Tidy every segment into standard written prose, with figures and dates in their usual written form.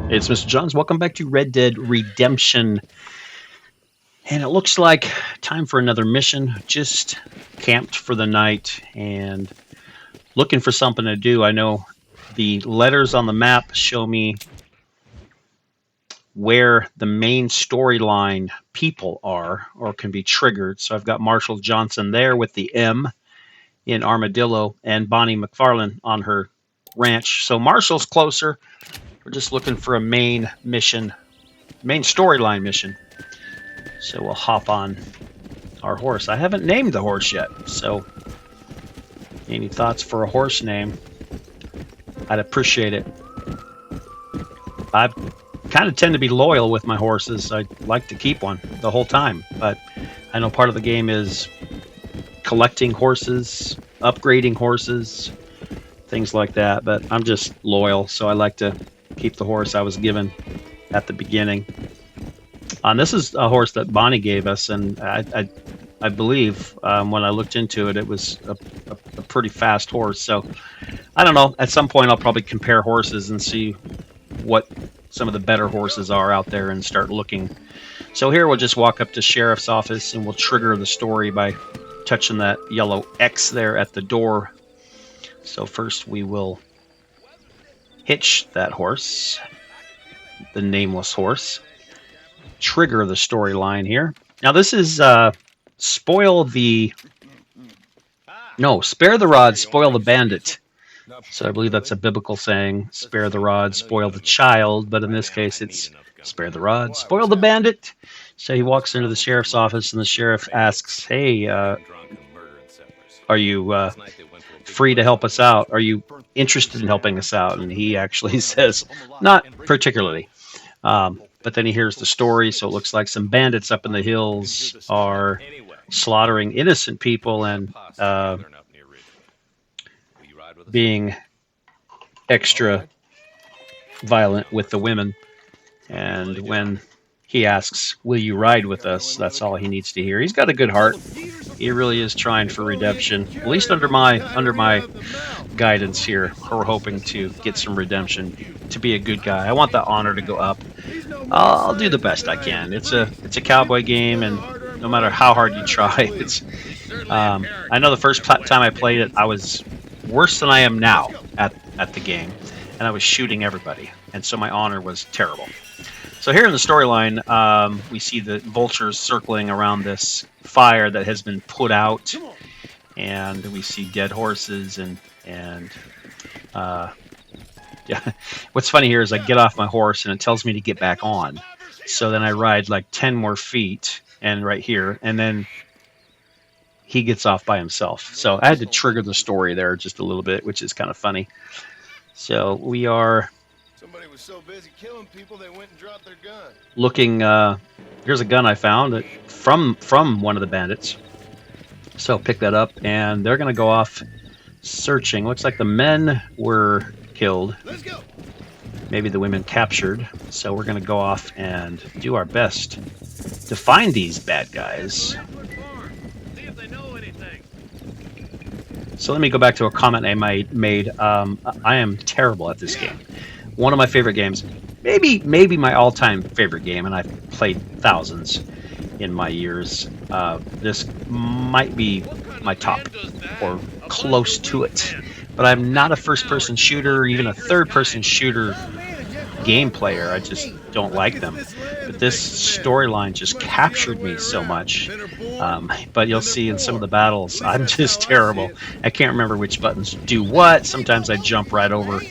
It's Mr. Johns. Welcome back to Red Dead Redemption. And it looks like time for another mission. Just camped for the night and looking for something to do. I know the letters on the map show me where the main storyline people are or can be triggered. So I've got Marshall Johnson there with the M in Armadillo and Bonnie McFarlane on her ranch. So Marshall's closer. We're just looking for a main mission, main storyline mission. So we'll hop on our horse. I haven't named the horse yet, so any thoughts for a horse name? I'd appreciate it. I kind of tend to be loyal with my horses. I like to keep one the whole time, but I know part of the game is collecting horses, upgrading horses, things like that, but I'm just loyal, so I like to keep the horse I was given at the beginning. This is a horse that Bonnie gave us, and I believe when I looked into it, it was a pretty fast horse. So I don't know. At some point, I'll probably compare horses and see what some of the better horses are out there and start looking. So here we'll just walk up to Sheriff's office and we'll trigger the story by touching that yellow X there at the door. So first we will hitch that horse, the nameless horse. Trigger the storyline here. Now this is spare the rod, spoil the bandit. So I believe that's a biblical saying, spare the rod, spoil the child, but in this case it's spare the rod, spoil the bandit. So he walks into the sheriff's office and the sheriff asks, hey, are you free to help us out? Are you interested in helping us out? And he actually says, not particularly. But then he hears the story, so it looks like some bandits up in the hills are slaughtering innocent people and being extra violent with the women. And when he asks, will you ride with us? That's all he needs to hear. He's got a good heart. He really is trying for redemption, at least under my guidance here. We're hoping to get some redemption, to be a good guy. I want that honor to go up. I'll do the best I can. It's a cowboy game, and no matter how hard you try, it's. I know the first time I played it, I was worse than I am now at the game, and I was shooting everybody, and so my honor was terrible. So here in the storyline, we see the vultures circling around this fire that has been put out, and we see dead horses and yeah. What's funny here is I get off my horse and it tells me to get back on. So then I ride like 10 more feet and right here, and then he gets off by himself. So I had to trigger the story there just a little bit, which is kind of funny. So we are so busy killing people they went and dropped their gun. Looking, here's a gun I found from one of the bandits. So pick that up, and they're going to go off searching. Looks like the men were killed. Let's go. Maybe the women captured. So we're going to go off and do our best to find these bad guys. So let me go back to a comment I made. I am terrible at this game. One of my favorite games, maybe my all-time favorite game, and I've played thousands in my years. This might be my top or close to it. But I'm not a first-person shooter or even a third-person shooter game player. I just don't like them. But this storyline just captured me so much. But you'll see in some of the battles, I'm just terrible. I can't remember which buttons do what. Sometimes I jump right over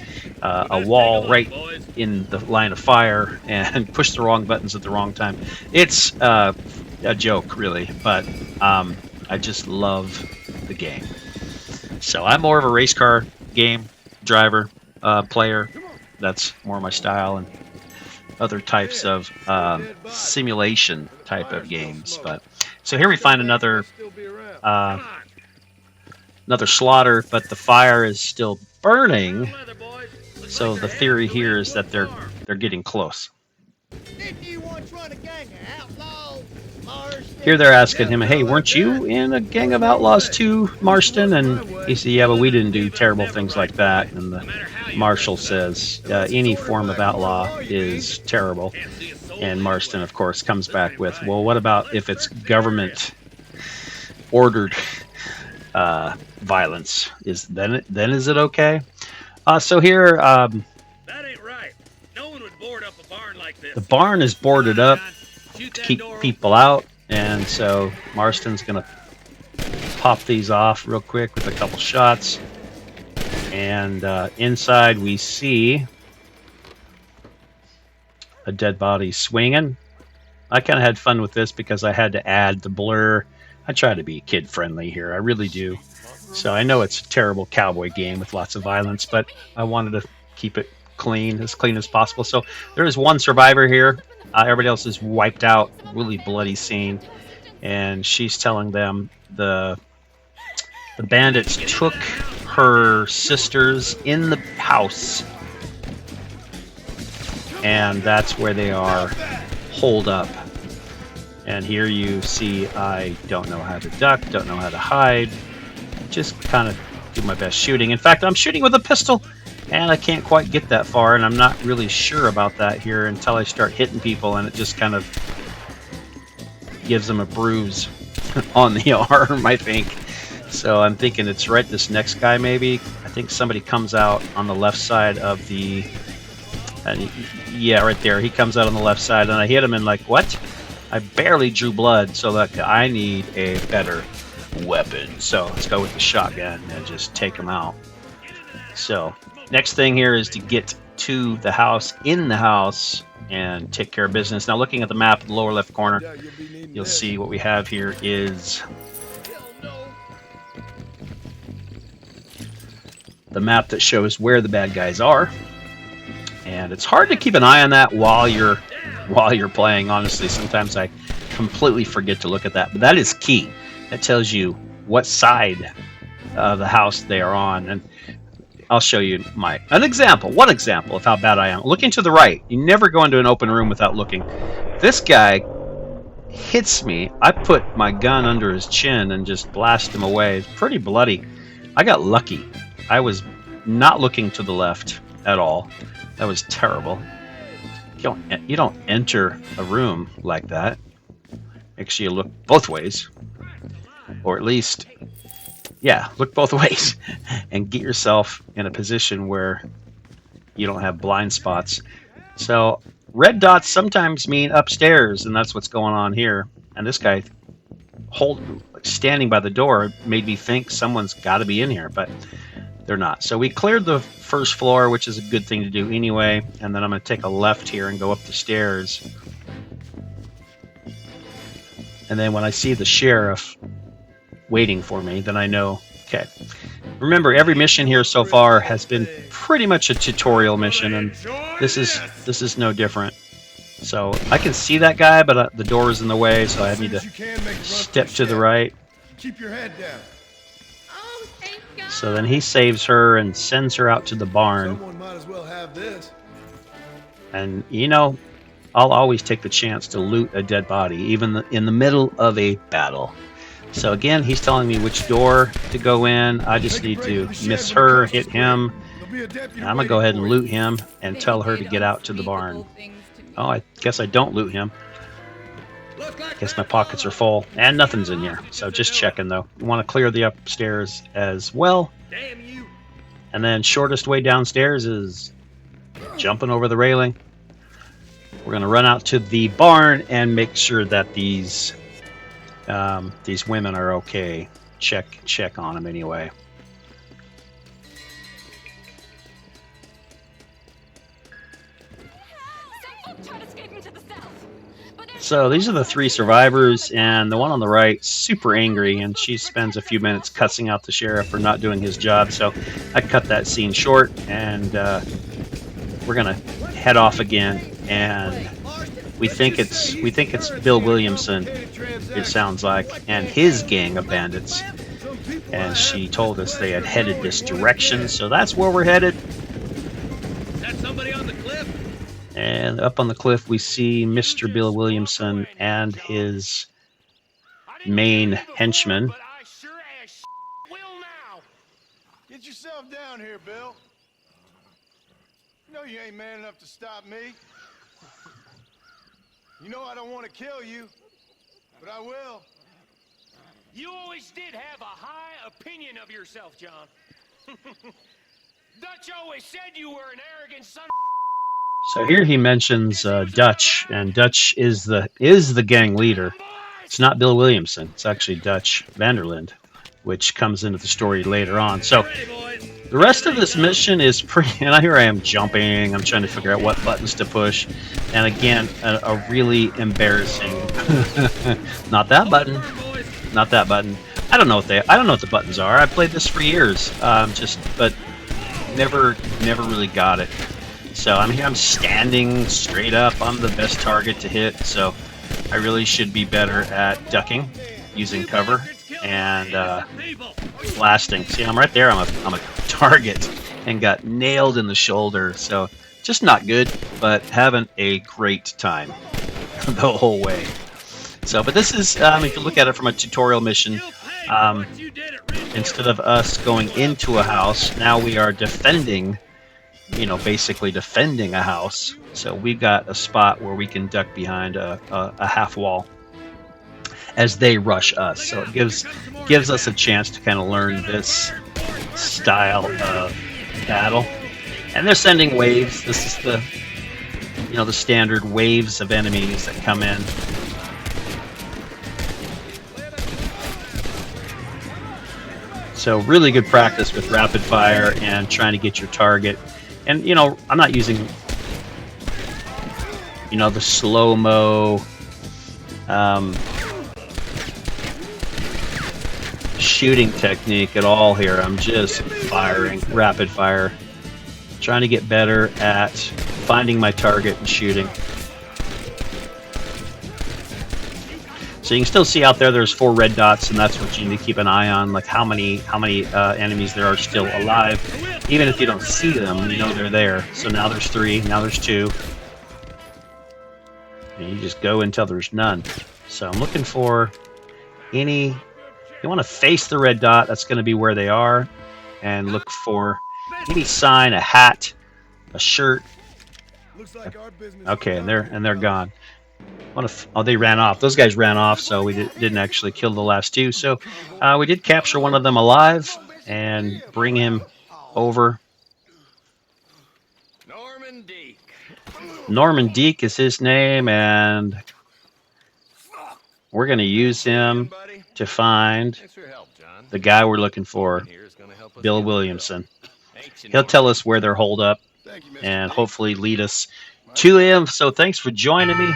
a wall right in the line of fire and push the wrong buttons at the wrong time. It's a joke, really, but I just love the game. So I'm more of a race car game driver, player. That's more my style, and other types of simulation type of games. But so here we find another slaughter, but the fire is still burning. So the theory here is that they're getting close. Here they're asking him, hey, weren't you in a gang of outlaws too, Marston? And he said, yeah, but we didn't do terrible things like that. And the Marshall says any form of outlaw is terrible. And Marston, of course, comes back with, well, what about if it's government ordered violence? Then is it okay? So here, That ain't right. No one would board up a barn like this. the barn is boarded up to keep people out, and so Marston's gonna pop these off real quick with a couple shots. And inside we see a dead body swinging. I kind of had fun with this because I had to add the blur. I try to be kid friendly here, I really do. So I know it's a terrible cowboy game with lots of violence, but I wanted to keep it clean as possible. So there is one survivor here. Everybody else is wiped out. Really bloody scene. And she's telling them the bandits took her sisters in the house, and that's where they are holed up. And here you see I don't know how to duck, don't know how to hide, just kind of do my best shooting. In fact, I'm shooting with a pistol and I can't quite get that far, and I'm not really sure about that here until I start hitting people, and it just kind of gives them a bruise on the arm, I think. So I'm thinking it's right this next guy maybe. I think somebody comes out on the left side of the... yeah, right there. He comes out on the left side, and I hit him and like, what? I barely drew blood, so that I need a better weapon. So let's go with the shotgun and just take him out. So next thing here is to get to the house, in the house, and take care of business. Now looking at the map in the lower left corner, you'll see what we have here is the map that shows where the bad guys are. And it's hard to keep an eye on that while you're playing, honestly. Sometimes I completely forget to look at that, but that is key. That tells you what side of the house they are on. And I'll show you one example of how bad I am. Looking to the right. You never go into an open room without looking. This guy hits me. I put my gun under his chin and just blast him away. It's pretty bloody. I got lucky. I was not looking to the left at all. That was terrible. You don't enter a room like that. Make sure you look both ways. Or at least, yeah, look both ways. And get yourself in a position where you don't have blind spots. So red dots sometimes mean upstairs, and that's what's going on here. And this guy standing by the door made me think someone's got to be in here, but they're not. So we cleared the first floor, which is a good thing to do anyway. And then I'm going to take a left here and go up the stairs. And then when I see the sheriff waiting for me, then I know, okay. Remember, every mission here so far has been pretty much a tutorial mission, and this is no different. So I can see that guy, but the door is in the way, so I need to step to the right. Keep your head down. So then he saves her and sends her out to the barn. Someone might as well have this. And you know, I'll always take the chance to loot a dead body, even in the middle of a battle. So again, he's telling me which door to go in. I just need to miss her, hit him. And I'm gonna go ahead and loot him and tell her to get out to the barn. Oh, I guess I don't loot him. Guess my pockets are full and nothing's in here. So just checking though. You want to clear the upstairs as well. And then shortest way downstairs is jumping over the railing. We're gonna run out to the barn and make sure that these women are okay. Check on them anyway. So these are the three survivors, and the one on the right, super angry, and she spends a few minutes cussing out the sheriff for not doing his job. So I cut that scene short, and we're gonna head off again. And we think it's Bill Williamson. It sounds like, and his gang of bandits. And she told us they had headed this direction, so that's where we're headed. Is that somebody on the cliff? And up on the cliff, we see Mr. Bill Williamson and his main henchman. But I sure as will now. Get yourself down here, Bill. know you ain't man enough to stop me. You know I don't want to kill you, but I will. You always did have a high opinion of yourself, John. Dutch always said you were an arrogant son of... So here he mentions Dutch, and Dutch is the gang leader. It's not Bill Williamson. It's actually Dutch Vanderlinde, which comes into the story later on. So the rest of this mission is pretty... And here I am jumping. I'm trying to figure out what buttons to push. And again, a really embarrassing... Not that button. Not that button. I don't know what the buttons are. I played this for years. But never really got it. So I'm here. I'm standing straight up. I'm the best target to hit. So I really should be better at ducking, using cover, and blasting. See, I'm right there. I'm a target and got nailed in the shoulder. So just not good, but having a great time the whole way. So, but this is, if you look at it from a tutorial mission, instead of us going into a house, now we are defending, basically defending a house. So we've got a spot where we can duck behind a half wall as they rush us. So it gives us a chance to kind of learn this style of battle. And they're sending waves. This is the standard waves of enemies that come in. So really good practice with rapid fire and trying to get your target. And, I'm not using, the slow-mo shooting technique at all here. I'm just firing, rapid fire. Trying to get better at finding my target and shooting. So you can still see out there's 4 red dots, and that's what you need to keep an eye on, like how many enemies there are still alive. Even if you don't see them, they're there. So now there's 3, now there's 2. And you just go until there's none. So I'm looking for any... You want to face the red dot, that's going to be where they are. And look for any sign, a hat, a shirt. Okay, and they're gone. Oh, they ran off. Those guys ran off, so we didn't actually kill the last 2. So we did capture one of them alive and bring him over. Norman Deek is his name, and we're going to use him to find the guy we're looking for, Bill Williamson. He'll tell us where they're holed up and hopefully lead us to him. So thanks for joining me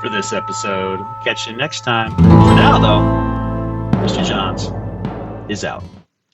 for this episode. Catch you next time. For now, though, Mr. Johns is out.